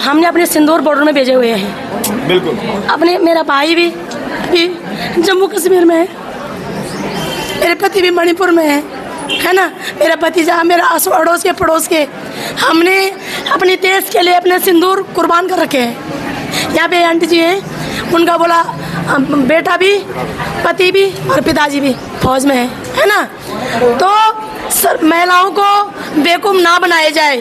हमने अपने सिंदूर बॉर्डर में भेजे हुए हैं। बिल्कुल। अपने मेरा भाई भी जम्मू कश्मीर में है, मेरे पति भी मणिपुर में है ना, मेरा भतीजा, मेरा अड़ोस के पड़ोस के, हमने अपने देश के लिए अपने सिंदूर कुर्बान कर रखे हैं। यहाँ पे आंटी जी हैं, उनका बोला बेटा भी, पति भी और पिताजी भी फौज में है ना। तो महिलाओं को बेवकूफ ना बनाया जाए।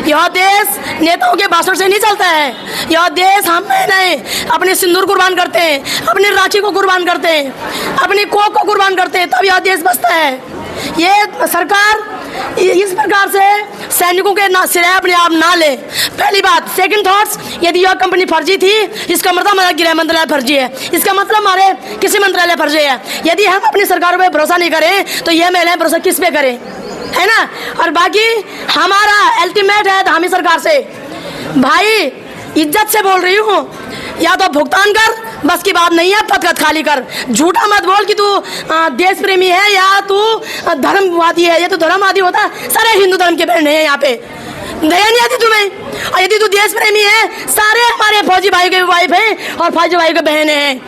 यह देश नेताओं के भाषण से नहीं चलता है। यह देश हम नहीं अपने सिंदूर कुर्बान करते हैं, अपनी राखी को कुर्बान करते हैं, अपनी कोक को कुर्बान करते हैं, तब यह देश बचता है। ये सरकार इस प्रकार से सैनिकों के श्रेय अपने आप ना ले, पहली बात। सेकंड थॉट्स, यदि यह कंपनी फर्जी थी, इसका मतलब हमारा गृह मंत्रालय फर्जी है, इसका मतलब हमारे किसी मंत्रालय फर्जी है। यदि हम अपनी सरकार पे भरोसा नहीं करें तो यह महिलाएं भरोसा किस पे करें, है ना। और बाकी हमारा अल्टीमेट है धामी सरकार से, भाई इज्जत से बोल रही हूँ, या तो भुगतान कर, बस की बात नहीं है, पद खाली कर। झूठा मत बोल कि तू देश प्रेमी है या तू धर्मवादी है। या तो धर्मवादी होता है, सारे हिंदू धर्म के बहन है यहाँ पे, दया नहीं आती तुम्हें। और यदि तू देश प्रेमी है, सारे हमारे फौजी भाई के वाइफ हैं और फौजी भाई के बहन हैं,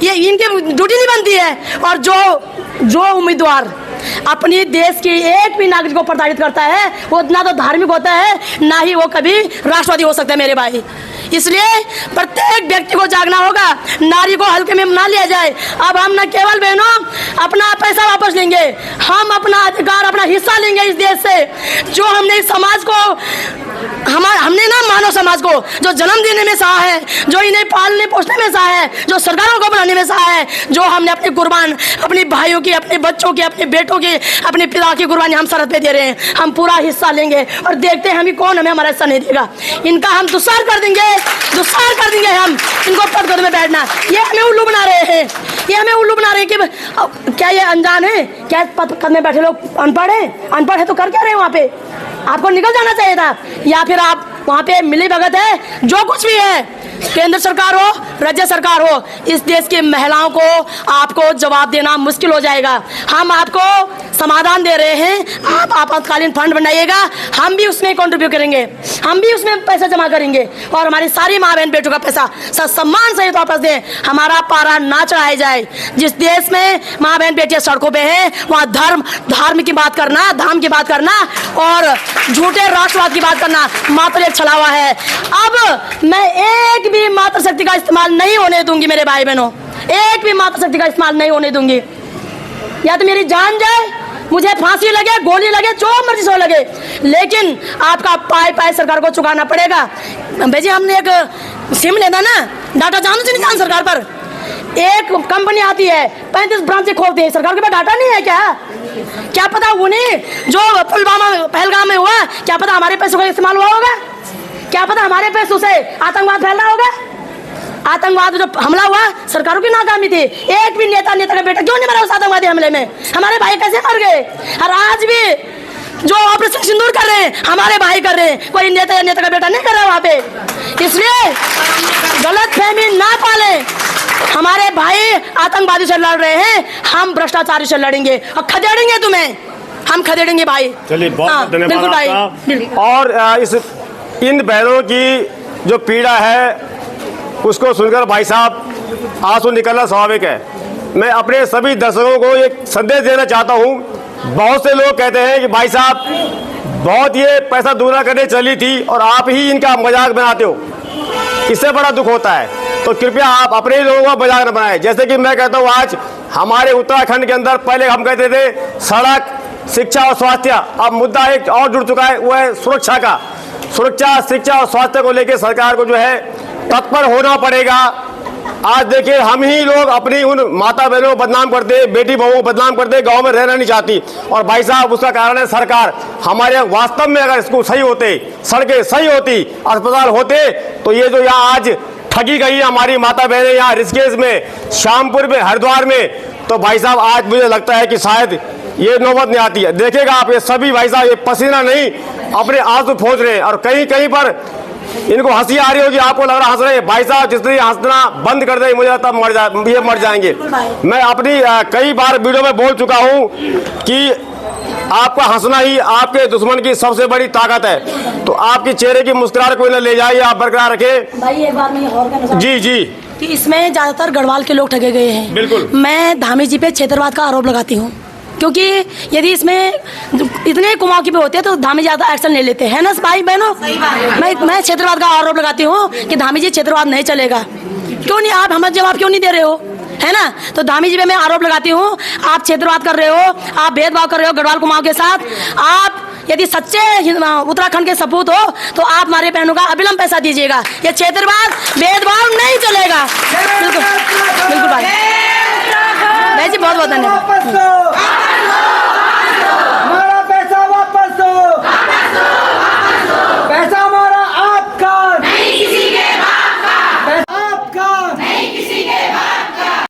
ये इनके ड्यूटी नहीं बनती है। और जो उम्मीदवार अपनी देश की एक भी नागरिक को प्रताड़ित करता है, वो ना तो धार्मिक होता है, ना ही वो कभी राष्ट्रवादी हो सकता है मेरे भाई। इसलिए प्रत्येक व्यक्ति को जागना होगा, नारी को हल्के में ना लिया जाए। अब हम न केवल बहनों अपना पैसा वापस लेंगे, हम अपना अधिकार, अपना हिस्सा लेंगे इस देश से। जो हमने इस समाज को, हमने ना मानव समाज को जो जन्म देने में सहा है, जो इन्हें पालने पोषने में सहा है, जो सरकारों को बनाने में सहा है, जो हमने अपने कुर्बान, अपने भाइयों की, अपने बच्चों की, अपने बेटों की, अपने पिता की कुर्बानी हम सरहद पे दे रहे हैं। हम पूरा हिस्सा लेंगे और देखते हैं हमें कौन हमें हमारा हिस्सा नहीं देगा। इनका हम दुस्सार कर देंगे हम इनको पद में बैठना। ये हमें उल्लू बना रहे हैं, ये हमें उल्लू बना रहे हैं कि क्या ये अनजान है, क्या पद में बैठे लोग अनपढ़ है तो कर क्या रहे हैं वहाँ पे। आपको निकल जाना चाहिए था, या फिर आप वहाँ पे मिली भगत है, जो कुछ भी है, केंद्र सरकार हो, राज्य सरकार हो, इस देश की महिलाओं को आपको जवाब देना मुश्किल हो जाएगा। हम आपको समाधान दे रहे हैं, आप आपातकालीन फंड बनाइएगा, हम भी उसमें कंट्रीब्यूट करेंगे, हम भी उसमें पैसा जमा करेंगे और हमारी सारी माँ बहन बेटों का पैसा सम्मान सहित वापस दें। हमारा पारा ना चढ़ाया जाए। जिस देश में माँ बहन बेटियां सड़कों पे हैं, वहाँ धर्म की बात करना, धाम की बात करना और झूठे राष्ट्रवाद की बात करना मात्र एक छलावा है। अब मैं एक भी मातृ शक्ति का इस्तेमाल नहीं होने दूंगी मेरे भाई बहनों, एक भी मातृ शक्ति का इस्तेमाल नहीं होने दूंगी। या तो मेरी जान जाए, मुझे फांसी लगे, गोली लगे, जो मर्जी सो लगे, लेकिन आपका पाए सरकार को चुकाना पड़ेगा। भाई जी, हमने एक सिम लेना ना, डाटा जानो से नहीं जान सरकार पर। एक कंपनी आती है, 35 ब्रांचें खोलती है, सरकार के पास डाटा नहीं है क्या पता उन्हें जो पुलवामा पहलगाम में हुआ, क्या पता हमारे पैसों का इस्तेमाल हुआ होगा, क्या पता हमारे पैसों से आतंकवाद फैल रहा होगा। आतंकवाद जो हमला हुआ, सरकारों की नाकामी थी। एक भी नेता का बेटा क्यों नहीं मरा उस आतंकवादी हमले में, हमारे भाई कैसे मर गए। और आज भी जो ऑपरेशन सिंदूर कर रहे हैं, हमारे भाई कर रहे हैं, कोई नेता का बेटा नहीं कर रहा वहाँ पे। इसलिए गलत फहमी ना पाले, हमारे भाई आतंकवादी से लड़ रहे हैं, हम भ्रष्टाचारी से लड़ेंगे और खदेड़ेंगे तुम्हें, हम खदेड़ेंगे भाई। चलिए, बहुत धन्यवाद आपका। और इन बहनों की जो पीड़ा है उसको सुनकर भाई साहब आंसू निकलना स्वाभाविक है। मैं अपने सभी दर्शकों को एक संदेश देना चाहता हूँ। बहुत से लोग कहते हैं कि भाई साहब बहुत ये पैसा दूना करने चली थी और आप ही इनका मजाक बनाते हो, इससे बड़ा दुख होता है। तो कृपया आप अपने ही लोगों का मजाक न बनाएं। जैसे कि मैं कहता हूँ, आज हमारे उत्तराखंड के अंदर पहले हम कहते थे सड़क, शिक्षा और स्वास्थ्य, अब मुद्दा एक और जुड़ चुका है, वो है सुरक्षा का। सुरक्षा, शिक्षा और स्वास्थ्य को लेकर सरकार को जो है तत्पर होना पड़ेगा। आज देखिए, हम ही लोग अपनी उन माता बहनों को बदनाम करते, बेटी बहुओं को बदनाम करते, गांव में रहना नहीं चाहती। और भाई साहब उसका कारण है सरकार। हमारे वास्तव में अगर स्कूल सही होते, सड़कें सही होती, अस्पताल होते, तो ये जो यहाँ आज ठगी गई है हमारी माता बहनें, यहाँ ऋषिकेश में, श्यामपुर में, हरिद्वार में, तो भाई साहब आज मुझे लगता है कि शायद ये नौबत नहीं आती है। देखेगा आप, ये सभी भाई साहब ये पसीना नहीं अपने आंसू पोंछ रहे हैं और कहीं कहीं पर इनको हंसी आ रही होगी, आपको लग रहा हंस रहे हैं। भाई साहब जितनी हंसना बंद कर दे, मुझे लगता ये मर जाएंगे। मैं अपनी कई बार वीडियो में बोल चुका हूं कि आपका हंसना ही आपके दुश्मन की सबसे बड़ी ताकत है। तो आपकी चेहरे की मुस्कुराहट कोई न ले जाए, आप बरकरार रखें। भाई एक बार मैं और कहना जी जी कि इसमें ज्यादातर गढ़वाल के लोग ठगे गए हैं। बिल्कुल। मैं धामी जी पे क्षेत्रवाद का आरोप लगाती हूँ, क्योंकि यदि इसमें इतने कुमाऊं की भी होते हैं तो धामी ज्यादा एक्शन ले लेते हैं ना भाई बहनों। मैं क्षेत्रवाद का आरोप लगाती हूँ कि धामी जी क्षेत्रवाद नहीं चलेगा। क्यों नहीं, आप हमें जवाब क्यों नहीं दे रहे हो, है ना? तो धामी जी पे मैं आरोप लगाती हूँ, आप क्षेत्रवाद कर रहे हो, आप भेदभाव कर रहे हो गढ़वाल कुमाऊं के साथ। आप यदि सच्चे उत्तराखंड के सपूत हो तो आप हमारे बहनों का अविलंब पैसा दीजिएगा। ये क्षेत्रवाद भेदभाव नहीं चलेगा। बिल्कुल बिल्कुल भाई जी, बहुत बहुत धन्यवाद।